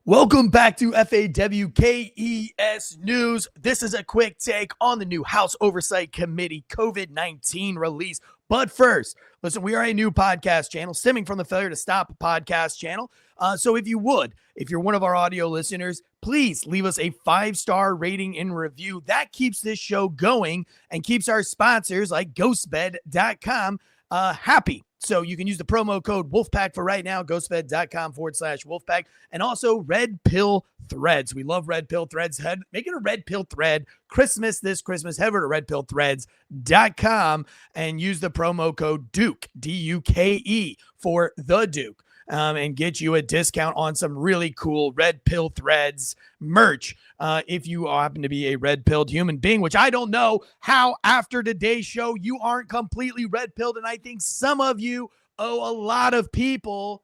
Welcome back to FAWKES News. This is a quick take on the new House Oversight Committee COVID-19 release. But first, listen, we are a new podcast channel stemming from the Failure to Stop podcast channel. So if you're one of our audio listeners, please leave us a 5-star rating and review. That keeps this show going and keeps our sponsors like ghostbed.com happy. So you can use the promo code Wolfpack for right now, ghostbed.com/Wolfpack, and also Red Pill Threads. We love Red Pill Threads. Make it a Red Pill Thread Christmas this Christmas. Head over to redpillthreads.com and use the promo code Duke, D-U-K-E, for the Duke. And get you a discount on some really cool Red Pill Threads merch if you happen to be a red-pilled human being, which I don't know how after today's show you aren't completely red-pilled, and I think some of you owe a lot of people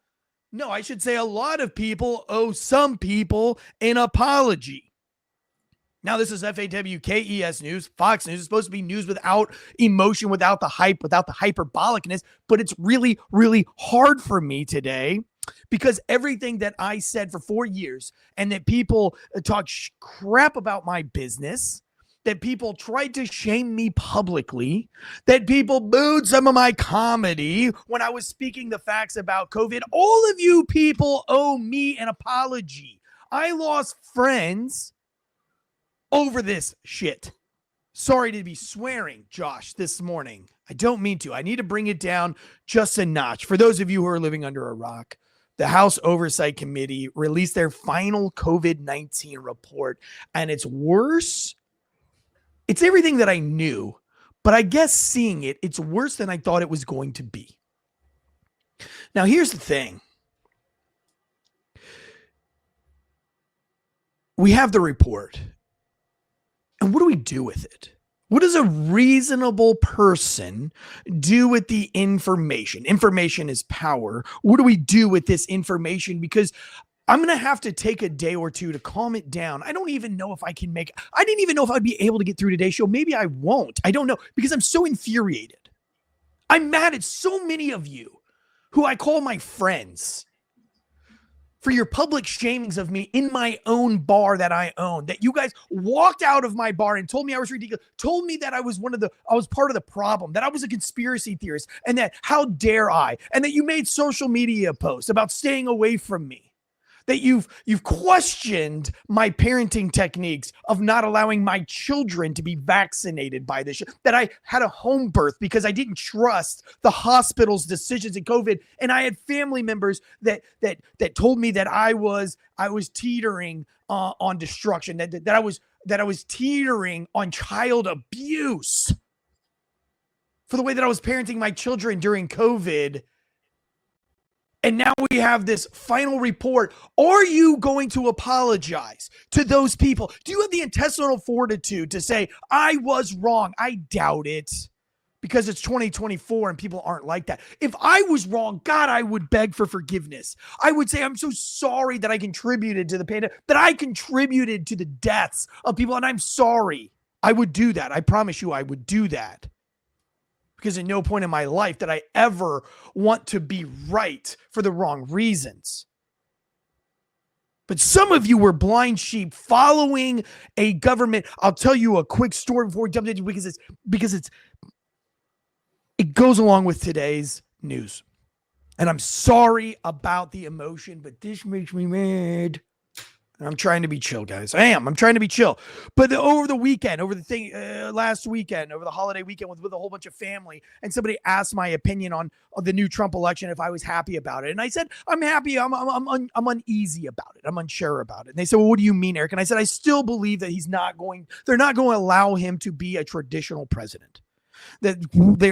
owe some people an apology. Now, this is FAWKES News. Fox News is supposed to be news without emotion, without the hype, without the hyperbolicness, but it's really, really hard for me today because everything that I said for 4 years and that people talk crap about my business, that people tried to shame me publicly, that people booed some of my comedy when I was speaking the facts about COVID, all of you people owe me an apology. I lost friends over this shit. Sorry to be swearing, Josh, this morning. I don't mean to. I need to bring it down just a notch. For those of you who are living under a rock, the House Oversight Committee released their final COVID-19 report, and it's worse. It's everything that I knew, but I guess seeing it, it's worse than I thought it was going to be. Now, here's the thing. We have the report. And what do we do with it? What does a reasonable person do with the information? Information is power. What do we do with this information? Because I'm going to have to take a day or two to calm it down. I didn't even know if I'd be able to get through today's show. Maybe I won't. I don't know, because I'm so infuriated. I'm mad at so many of you who I call my friends for your public shamings of me in my own bar that I own, that you guys walked out of my bar and told me I was ridiculous, told me that I was part of the problem, that I was a conspiracy theorist, and that how dare I, and that you made social media posts about staying away from me, that you've questioned my parenting techniques of not allowing my children to be vaccinated by this, that I had a home birth because I didn't trust the hospital's decisions in COVID, and I had family members that told me that I was teetering on destruction, that I was teetering on child abuse for the way that I was parenting my children during COVID. And now we have this final report. Are you going to apologize to those people? Do you have the intestinal fortitude to say, I was wrong? I doubt it, because it's 2024 and people aren't like that. If I was wrong, God, I would beg for forgiveness. I would say, I'm so sorry that I contributed to the pandemic, that I contributed to the deaths of people, and I'm sorry. I would do that. I promise you I would do that. Because at no point in my life did I ever want to be right for the wrong reasons. But some of you were blind sheep following a government. I'll tell you a quick story before we jump into it, because it goes along with today's news. And I'm sorry about the emotion, but this makes me mad. I'm trying to be chill, guys. I'm trying to be chill. But over the weekend, last weekend, over the holiday weekend with a whole bunch of family, and somebody asked my opinion on the new Trump election, if I was happy about it. And I said, I'm happy. I'm uneasy about it. I'm unsure about it. And they said, well, what do you mean, Eric? And I said, I still believe that they're not going to allow him to be a traditional president. That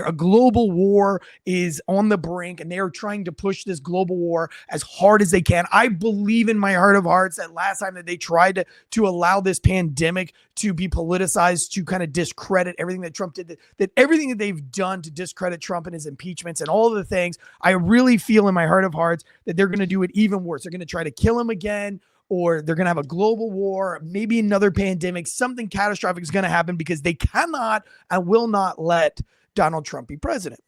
a global war is on the brink, and they are trying to push this global war as hard as they can. I believe in my heart of hearts that last time that they tried to allow this pandemic to be politicized, to kind of discredit everything that Trump did, that everything that they've done to discredit Trump and his impeachments and all of the things, I really feel in my heart of hearts that they're going to do it even worse. They're going to try to kill him again, or they're going to have a global war, maybe another pandemic. Something catastrophic is going to happen, because they cannot and will not let Donald Trump be president.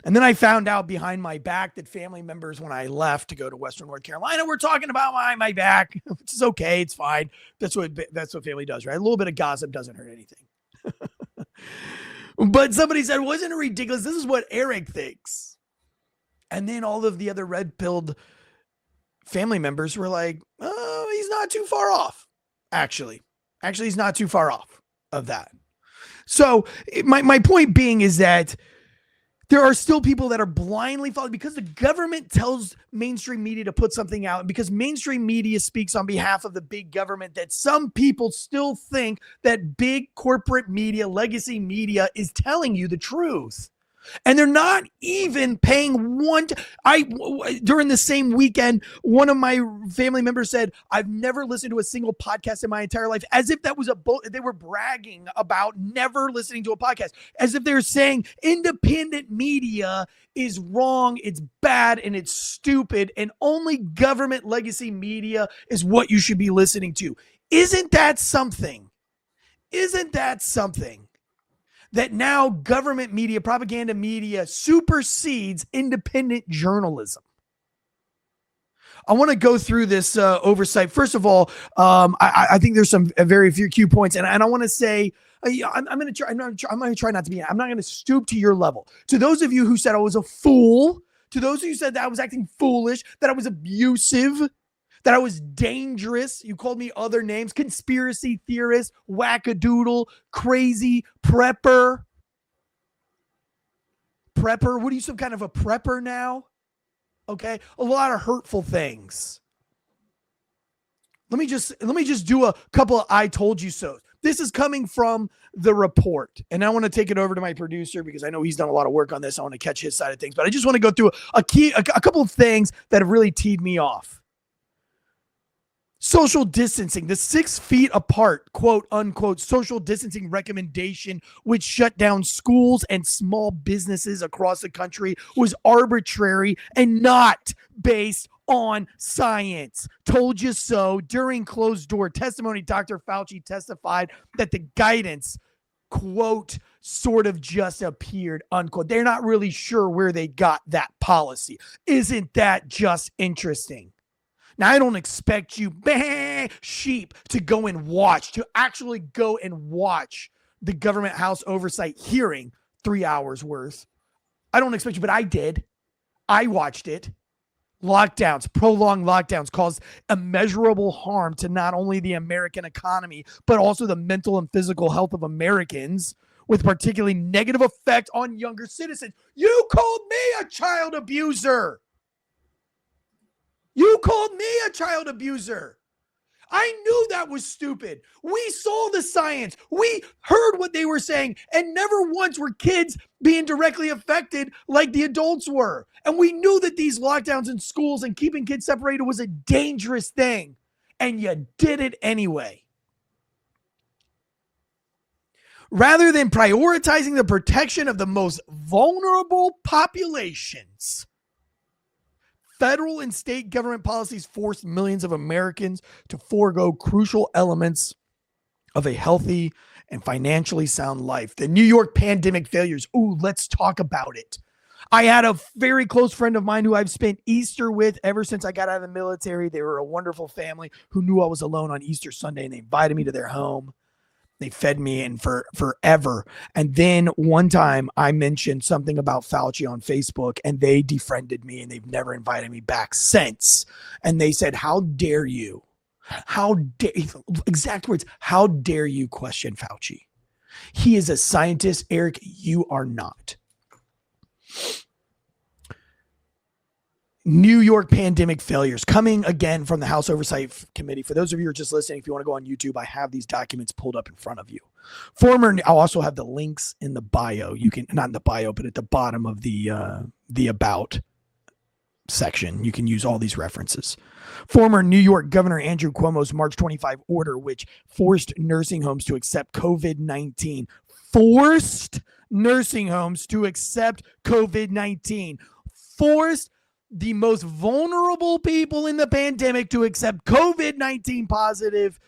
And then I found out behind my back that family members, when I left to go to Western North Carolina, were talking about my back, which is okay. It's fine. That's what family does, right? A little bit of gossip doesn't hurt anything. But somebody said, wasn't it ridiculous? This is what Eric thinks. And then all of the other red-pilled family members were like, oh, he's not too far off. Actually, he's not too far off of that. So my point being is that there are still people that are blindly following because the government tells mainstream media to put something out, and because mainstream media speaks on behalf of the big government, that some people still think that big corporate media, legacy media, is telling you the truth. And they're not even paying during the same weekend, one of my family members said, I've never listened to a single podcast in my entire life, as if that was they were bragging about never listening to a podcast, as if they're saying independent media is wrong, it's bad, and it's stupid, and only government legacy media is what you should be listening to. Isn't that something? That now government media, propaganda media, supersedes independent journalism? I want to go through this oversight. First of all, I think there's some very few key points, and I want to say I'm going to try. I'm going to try not to be. I'm not going to stoop to your level. To those of you who said I was a fool, to those of you who said that I was acting foolish, that I was abusive, that I was dangerous. You called me other names: conspiracy theorist, wackadoodle, crazy, prepper. Prepper? What are you, some kind of a prepper now? Okay, a lot of hurtful things. Let me just do a couple of I told you so. This is coming from the report, and I want to take it over to my producer because I know he's done a lot of work on this. I want to catch his side of things, but I just want to go through a couple of things that have really teed me off. Social distancing, the 6 feet apart, quote unquote, social distancing recommendation, which shut down schools and small businesses across the country, was arbitrary and not based on science. Told you so. During closed door testimony, Dr. Fauci testified that the guidance, quote, sort of just appeared, unquote. They're not really sure where they got that policy. Isn't that just interesting? Now, I don't expect you, sheep, to actually go and watch the government House Oversight hearing 3 hours worth. I don't expect you, but I did. I watched it. Lockdowns, prolonged lockdowns, caused immeasurable harm to not only the American economy, but also the mental and physical health of Americans, with particularly negative effect on younger citizens. You called me a child abuser. You called me a child abuser. I knew that was stupid. We saw the science. We heard what they were saying, and never once were kids being directly affected like the adults were. And we knew that these lockdowns in schools and keeping kids separated was a dangerous thing, and you did it anyway. Rather than prioritizing the protection of the most vulnerable populations, federal and state government policies forced millions of Americans to forego crucial elements of a healthy and financially sound life. The New York pandemic failures. Ooh, let's talk about it. I had a very close friend of mine who I've spent Easter with ever since I got out of the military. They were a wonderful family who knew I was alone on Easter Sunday, and they invited me to their home. They fed me in for forever. And then one time I mentioned something about Fauci on Facebook, and they defriended me, and they've never invited me back since. And they said, how dare you? Exact words, how dare you question Fauci? He is a scientist. Eric, you are not. New York pandemic failures coming again from the House Oversight Committee. For those of you who are just listening, if you want to go on YouTube, I have these documents pulled up in front of you. I'll also have the links in the bio. You can, not in the bio, but at the bottom of the about section, you can use all these references. Former New York Governor Andrew Cuomo's March 25 order, which forced nursing homes to accept COVID-19. Forced nursing homes to accept COVID-19. Forced the most vulnerable people in the pandemic to accept COVID-19 positive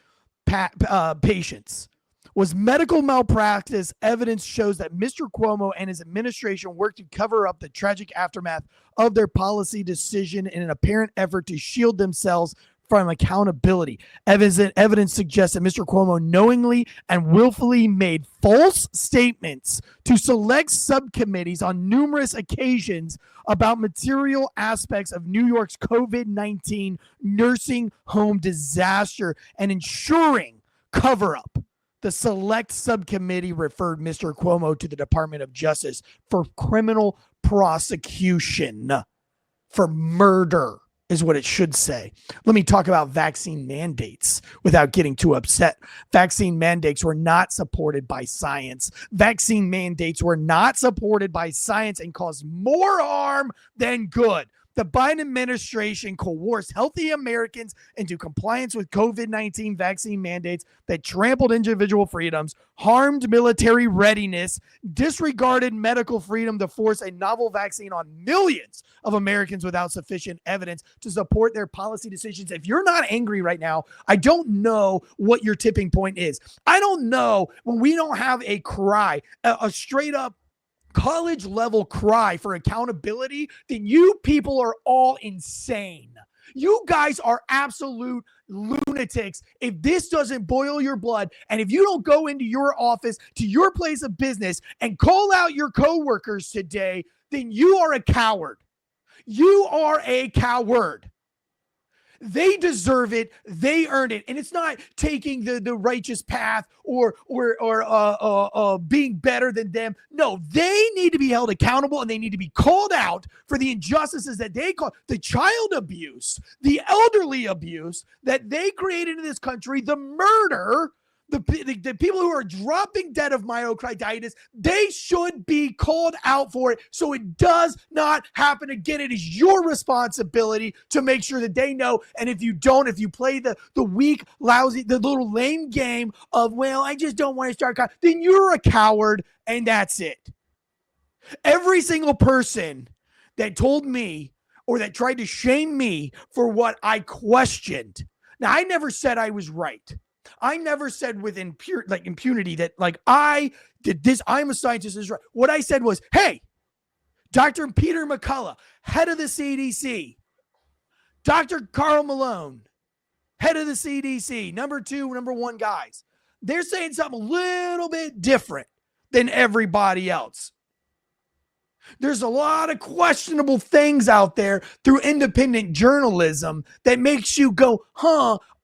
patients. was medical malpractice. Evidence shows that Mr. Cuomo and his administration worked to cover up the tragic aftermath of their policy decision in an apparent effort to shield themselves from accountability. Evidence suggests that Mr. Cuomo knowingly and willfully made false statements to select subcommittees on numerous occasions about material aspects of New York's COVID-19 nursing home disaster and ensuring cover-up. The select subcommittee referred Mr. Cuomo to the Department of Justice for criminal prosecution for murder, is what it should say. Let me talk about vaccine mandates without getting too upset. Vaccine mandates were not supported by science. Vaccine mandates were not supported by science and caused more harm than good. The Biden administration coerced healthy Americans into compliance with COVID-19 vaccine mandates that trampled individual freedoms, harmed military readiness, disregarded medical freedom to force a novel vaccine on millions of Americans without sufficient evidence to support their policy decisions. If you're not angry right now, I don't know what your tipping point is. I don't know when we don't have a cry, a straight up college level cry for accountability, then you people are all insane. You guys are absolute lunatics. If this doesn't boil your blood, and if you don't go into your office, to your place of business, and call out your coworkers today, then you are a coward. You are a coward. They deserve it. They earned it. And it's not taking the righteous path or being better than them. No, they need to be held accountable, and they need to be called out for the injustices that they call the child abuse, the elderly abuse that they created in this country, the murder, the people who are dropping dead of myocarditis. They should be called out for it so it does not happen again. It is your responsibility to make sure that they know. And if you don't, if you play the weak, lousy, the little lame game of, well, I just don't want to start, then you're a coward, and that's it. Every single person that told me or that tried to shame me for what I questioned. Now, I never said I was right. I never said with impunity that I did this. I'm a scientist. Is right. What I said was, hey, Dr. Peter McCullough, head of the CDC, Dr. Carl Malone, head of the CDC, number 2, number 1 guys. They're saying something a little bit different than everybody else. There's a lot of questionable things out there through independent journalism that makes you go,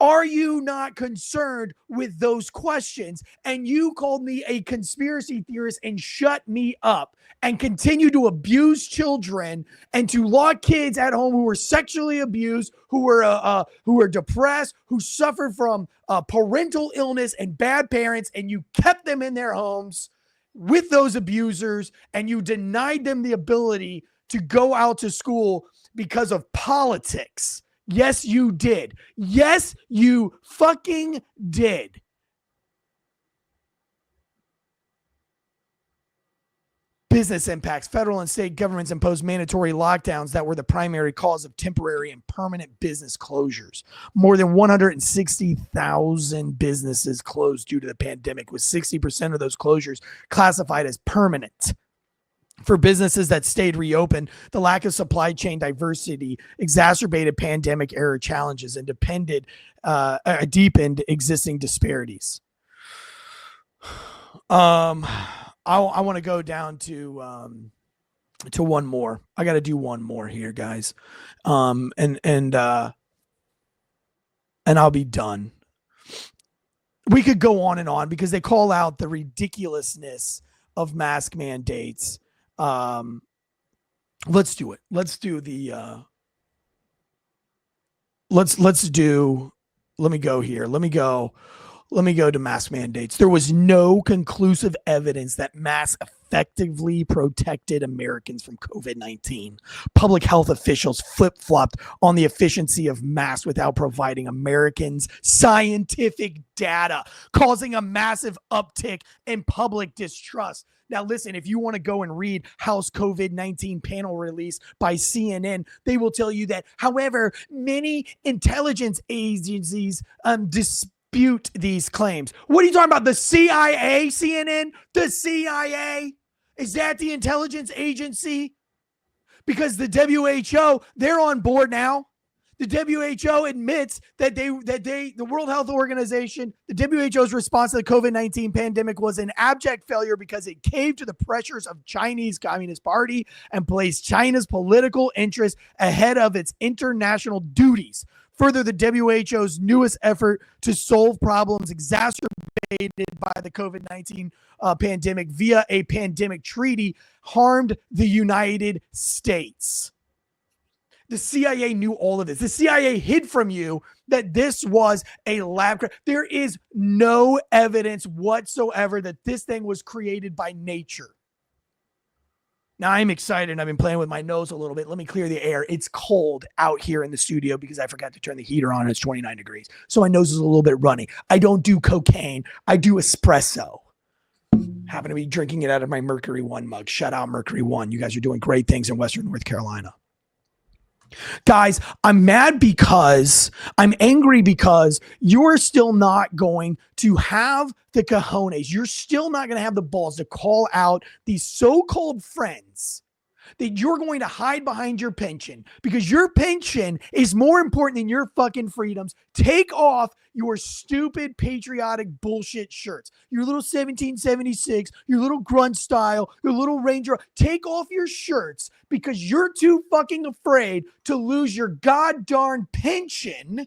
are you not concerned with those questions? And you called me a conspiracy theorist and shut me up and continue to abuse children and to lock kids at home who were sexually abused, who were depressed, who suffered from parental illness and bad parents, and you kept them in their homes with those abusers, and you denied them the ability to go out to school because of politics. Yes, you did. Yes, you fucking did. Business impacts. Federal and state governments imposed mandatory lockdowns that were the primary cause of temporary and permanent business closures. More than 160,000 businesses closed due to the pandemic, with 60% of those closures classified as permanent. For businesses that stayed reopened, the lack of supply chain diversity exacerbated pandemic-era challenges and deepened existing disparities. I want to go down to one more. I got to do one more here, guys. And I'll be done. We could go on and on because they call out the ridiculousness of mask mandates. Let's do it. Let's do the let me go here. Let me go to mask mandates. There was no conclusive evidence that masks effectively protected Americans from COVID-19. Public health officials flip-flopped on the efficiency of masks without providing Americans scientific data, causing a massive uptick in public distrust. Now, listen, if you want to go and read House COVID-19 panel release by CNN, they will tell you that, however, many intelligence agencies dispute these claims. What are you talking about? The CIA, CNN? The CIA? Is that the intelligence agency? Because the WHO, they're on board now. The WHO admits that the World Health Organization, the WHO's response to the COVID-19 pandemic was an abject failure because it caved to the pressures of Chinese Communist Party and placed China's political interests ahead of its international duties. Further, the WHO's newest effort to solve problems exacerbated by the COVID-19 pandemic via a pandemic treaty harmed the United States. The CIA knew all of this. The CIA hid from you that this was a lab. There is no evidence whatsoever that this thing was created by nature. Now, I'm excited. I've been playing with my nose a little bit. Let me clear the air. It's cold out here in the studio because I forgot to turn the heater on. It's 29 degrees. So my nose is a little bit runny. I don't do cocaine. I do espresso. Happen to be drinking it out of my Mercury One mug. Shout out Mercury One. You guys are doing great things in Western North Carolina. Guys, I'm mad because I'm angry because you're still not going to have the cojones. You're still not going to have the balls to call out these so-called friends that you're going to hide behind your pension because your pension is more important than your fucking freedoms. Take off your stupid patriotic bullshit shirts, your little 1776, your little grunt style, your little Ranger. Take off your shirts because you're too fucking afraid to lose your goddamn pension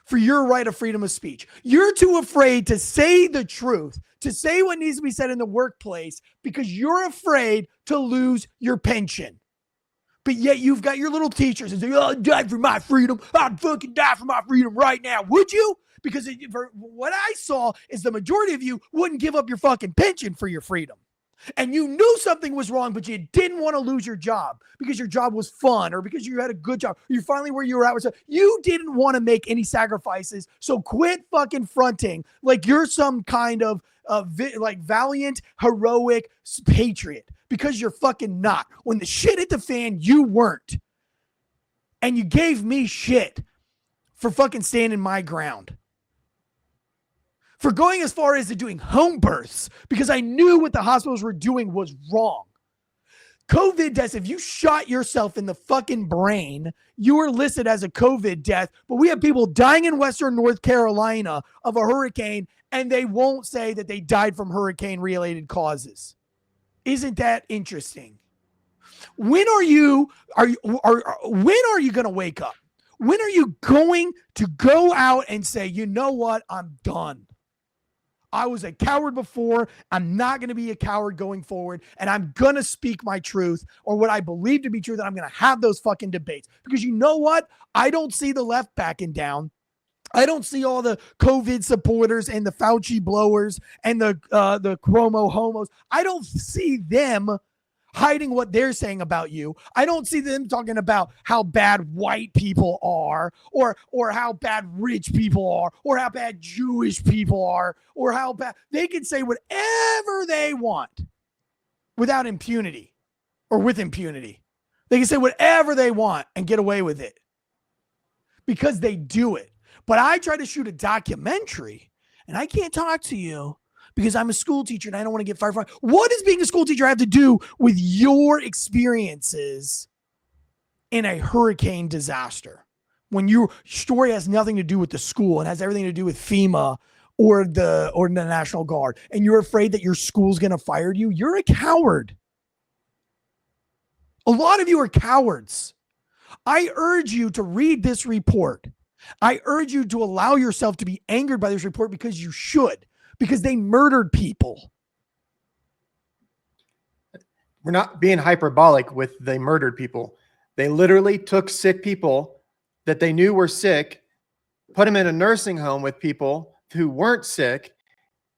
for your right of freedom of speech. You're too afraid to say the truth, to say what needs to be said in the workplace because you're afraid to lose your pension. But yet you've got your little teachers and say, oh, I'd die for my freedom. I'd fucking die for my freedom right now. Would you? Because for what I saw is the majority of you wouldn't give up your fucking pension for your freedom. And you knew something was wrong, but you didn't want to lose your job because your job was fun or because you had a good job. You're finally where you were at. You didn't want to make any sacrifices. So quit fucking fronting like you're some kind of like valiant, heroic patriot because you're fucking not. When the shit hit the fan, you weren't. And you gave me shit for fucking standing my ground. For going as far as to doing home births because I knew what the hospitals were doing was wrong. COVID deaths, if you shot yourself in the fucking brain, you were listed as a COVID death, but we have people dying in Western North Carolina of a hurricane and they won't say that they died from hurricane-related causes. Isn't that interesting? When are you going to wake up? When are you going to go out and say, you know what, I'm done? I was a coward before. I'm not going to be a coward going forward. And I'm going to speak my truth or what I believe to be true, that I'm going to have those fucking debates. Because you know what? I don't see the left backing down. I don't see all the COVID supporters and the Fauci blowers and the Cuomo homos. I don't see them hiding what they're saying about you. I don't see them talking about how bad white people are or how bad rich people are or how bad Jewish people are or how bad. They can say whatever they want without impunity or with impunity. They can say whatever they want and get away with it because they do it. But I try to shoot a documentary and I can't talk to you because I'm a school teacher and I don't want to get fired from it. What does being a school teacher have to do with your experiences in a hurricane disaster? When your story has nothing to do with the school and has everything to do with FEMA or the National Guard, and you're afraid that your school's going to fire you, you're a coward. A lot of you are cowards. I urge you to read this report. I urge you to allow yourself to be angered by this report because you should. Because they murdered people. We're not being hyperbolic with the murdered people. They literally took sick people that they knew were sick, put them in a nursing home with people who weren't sick.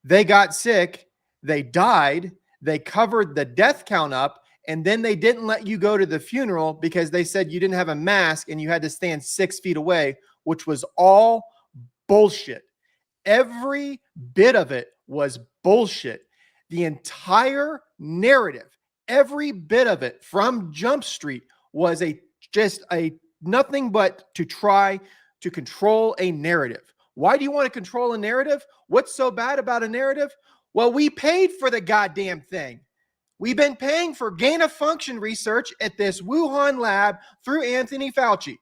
They got sick. They died. They covered the death count up. And then they didn't let you go to the funeral because they said you didn't have a mask and you had to stand 6 feet away, which was all bullshit. Every bit of it was bullshit. The entire narrative, every bit of it from Jump Street was just nothing but to try to control a narrative. Why do you want to control a narrative? What's so bad about a narrative? Well, we paid for the goddamn thing. We've been paying for gain of function research at this Wuhan lab through Anthony Fauci.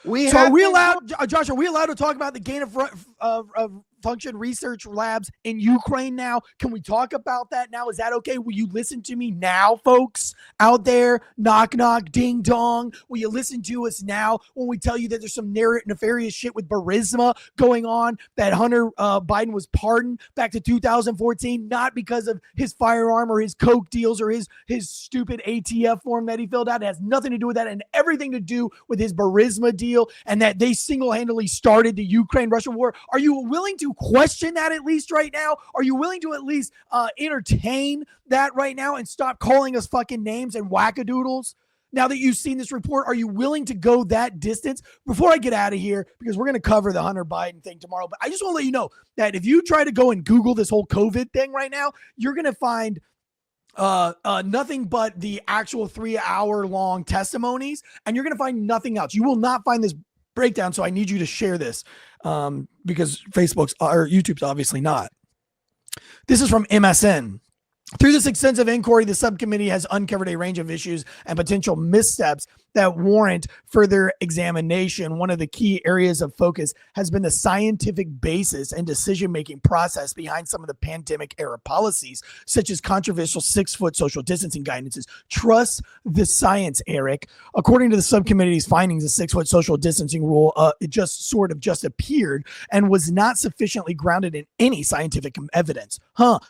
Are we allowed, Josh, are we allowed to talk about the gain of function research labs in Ukraine now? Can we talk about that now? Is that okay? Will you listen to me now, folks out there? Knock, knock, ding dong. Will you listen to us now when we tell you that there's some nefarious shit with Burisma going on, that Hunter Biden was pardoned back to 2014, not because of his firearm or his coke deals or his stupid ATF form that he filled out. It has nothing to do with that and everything to do with his Burisma deal, and that they single-handedly started the Ukraine-Russia war. Are you willing to question that at least right now? Are you willing to at least entertain that right now and stop calling us fucking names and wackadoodles? Now that you've seen this report, are you willing to go that distance? Before I get out of here, because we're going to cover the Hunter Biden thing tomorrow, but I just want to let you know that if you try to go and Google this whole COVID thing right now, you're going to find nothing but the actual 3-hour long testimonies, and you're going to find nothing else. You will not find this breakdown. So I need you to share this because Facebook's or YouTube's obviously not. This is from MSN. Through this extensive inquiry, the subcommittee has uncovered a range of issues and potential missteps that warrant further examination. One of the key areas of focus has been the scientific basis and decision-making process behind some of the pandemic-era policies, such as controversial 6-foot social distancing guidances. Trust the science, Eric. According to the subcommittee's findings, the 6-foot social distancing rule it just appeared and was not sufficiently grounded in any scientific evidence.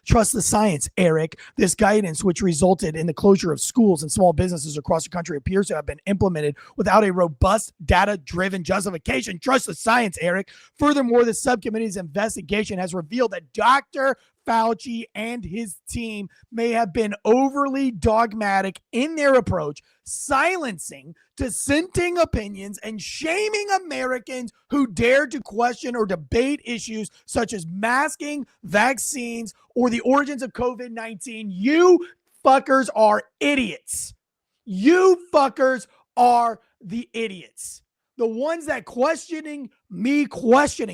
Trust the science, Eric. This guidance, which resulted in the closure of schools and small businesses across the country, appears to have been implemented without a robust data-driven justification. Trust the science, Eric. Furthermore, the subcommittee's investigation has revealed that Dr. Fauci and his team may have been overly dogmatic in their approach, silencing dissenting opinions and shaming Americans who dare to question or debate issues such as masking, vaccines, or the origins of COVID-19. You fuckers are idiots. You fuckers are the idiots. The ones that questioning,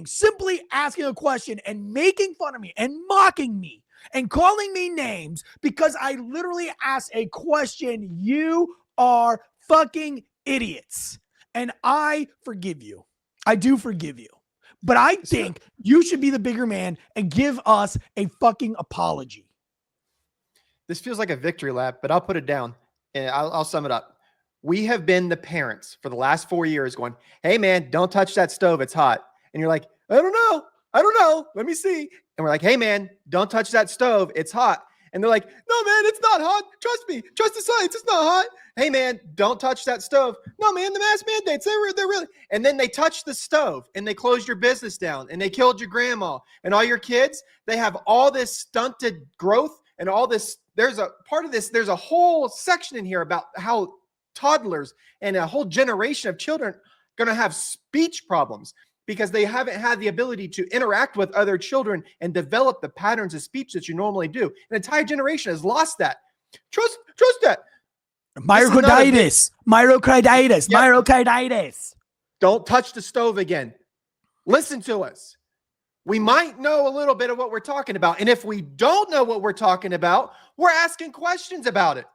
simply asking a question and making fun of me and mocking me and calling me names because I literally asked a question. You are fucking idiots. And I forgive you. I do forgive you. But I think you should be the bigger man and give us a fucking apology. This feels like a victory lap, but I'll put it down and I'll sum it up. We have been the parents for the last 4 years going, hey man, don't touch that stove. It's hot. And you're like, I don't know. Let me see. And we're like, hey man, don't touch that stove. It's hot. And they're like, no man, it's not hot. Trust me. Trust the science. It's not hot. Hey man, don't touch that stove. No man, the mask mandates, they're really. And then they touched the stove and they closed your business down and they killed your grandma and all your kids. They have all this stunted growth and all this. There's a part of this. There's a whole section in here about how toddlers and a whole generation of children going to have speech problems because they haven't had the ability to interact with other children and develop the patterns of speech that you normally do. An entire generation has lost that. Trust that. Myocarditis. Don't touch the stove again. Listen to us. We might know a little bit of what we're talking about. And if we don't know what we're talking about, we're asking questions about it.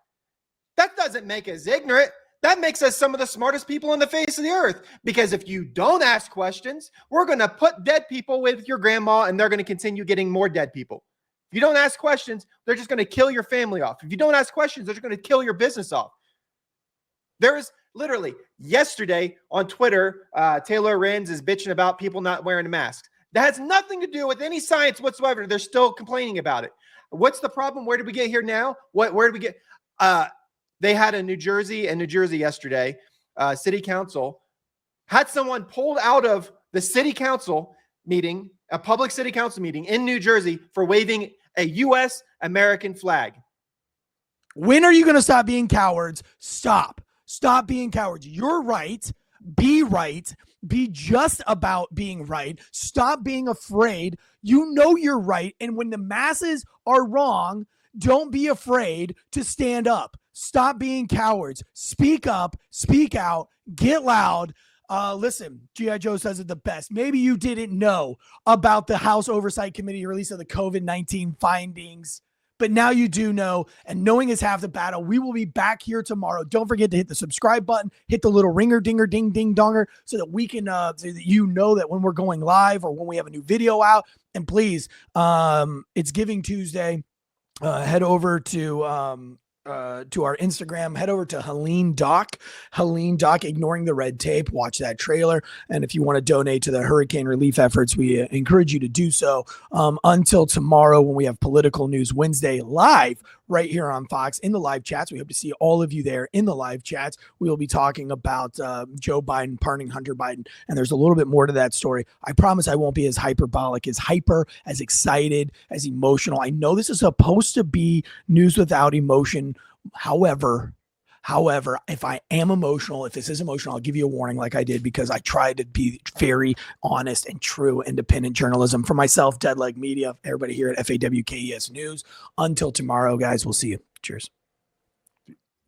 That doesn't make us ignorant. That makes us some of the smartest people on the face of the earth. Because if you don't ask questions, we're going to put dead people with your grandma and they're going to continue getting more dead people. If you don't ask questions, they're just going to kill your family off. If you don't ask questions, they're just going to kill your business off. There is literally yesterday on Twitter, Taylor Renz is bitching about people not wearing masks. That has nothing to do with any science whatsoever. They're still complaining about it. What's the problem? Where did we get here now? Where did we get? They had in New Jersey yesterday, city council had someone pulled out of the city council meeting, a public city council meeting in New Jersey for waving a U.S. American flag. When are you going to stop being cowards? Stop being cowards. You're right. Be right. Be just about being right. Stop being afraid. You know you're right. And when the masses are wrong, don't be afraid to stand up. Stop being cowards. Speak up, speak out, get loud. Listen, G.I. Joe says it the best. Maybe you didn't know about the House Oversight Committee release of the COVID-19 findings, but now you do know, and knowing is half the battle. We will be back here tomorrow. Don't forget to hit the subscribe button, hit the little ringer, dinger, ding, ding, donger, so that we can, so that you know that when we're going live or when we have a new video out. And please, it's Giving Tuesday. Head over to our Instagram, head over to Helene Doc, Ignoring the Red Tape. Watch that trailer. And if you want to donate to the hurricane relief efforts, we encourage you to do so. Until tomorrow, when we have Political News Wednesday live right here on Fox in the live chats. We hope to see all of you there in the live chats. We will be talking about Joe Biden pardoning Hunter Biden. And there's a little bit more to that story. I promise I won't be as hyperbolic, as hyper, as excited, as emotional. I know this is supposed to be news without emotion. However, if I am emotional, if this is emotional, I'll give you a warning like I did, because I try to be very honest and true, independent journalism for myself, Deadleg Media, everybody here at FAWKES News. Until tomorrow, guys, we'll see you. Cheers.